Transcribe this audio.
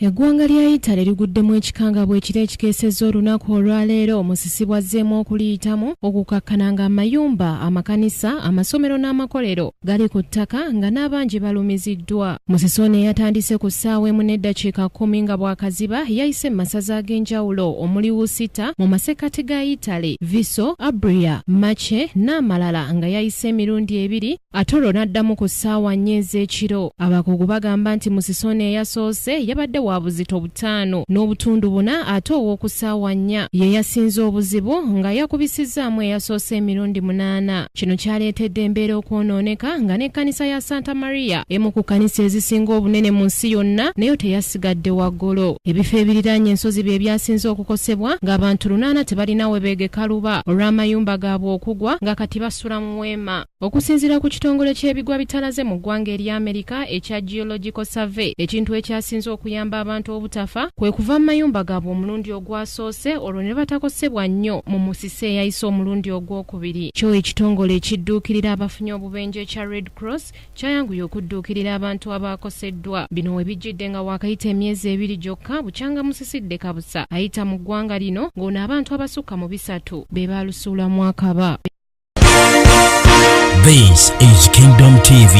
Eggwanga lya Italy liguddemu ekikangabwa ekiro ekikeesezza olunaku olwaleero Musisi bwazzeemu okuliyitamu okukakkana nga amayumba, amakanisa, amasomero n'amakolero gali ku ttaka nga n'abangi balumiziddwa. Musisi ono yatandise ku ssaawa emu n'eddakiika 10 nga bw'akaziba yayise mu masaza ag'enjawulo omuli Usita mu masekkati ga Italy, Viso, Abria, Mace n'amalala nga yayise emirundi ebiri ate olwo n'addamu ku ssaawa 4 ez'ekiro. Abakugu bagamba nti Musisi ono eyasoose yabadde wa buzito 5 n'obutundu 4 ate ow'oku ssaawa 4 ye yasinze obuzibu nga yakubisizzaamu eyasoose emirundi 8. Kino kyaleetedde embeera okwonooneka nga n'ekkanisa ya Santa Maria emu ku kkanisa ezisinga obunene mu nsi yonna nayo teyasigadde waggulu. Ebifo ebiriraanye ensozi bye byasinze okukosebwa ng'abantu 8 tebalina we beegeka luba olw'amayumba gaabwe okugwa nga kati basula mu weema. Okusinziira ku kitongole ky'ebigwa bitalaze mu ggwanga erya Amerika ekya Geological Survey, ekintu ekyasinze okuyamba abantu obutafa kwe kuva mu mayumba gaabwe omulundi ogwasoose olwo ne batakosebwa nnyo mu Musisi eyayise omulundi ogwokubiri. Kyo ekitongole ekidduukirira abafunye obubenje ekya Red Cross kyayanguye okudduukirira abantu abaakoseddwa. Bino we bijjidde nga waakayita emyezi 2 gyokka bukyanga Musisidde kabusa ayita mu ggwanga lino ng'ono abantu abasukka mu 3 be baalusuula mu akaba. This is Kingdom TV.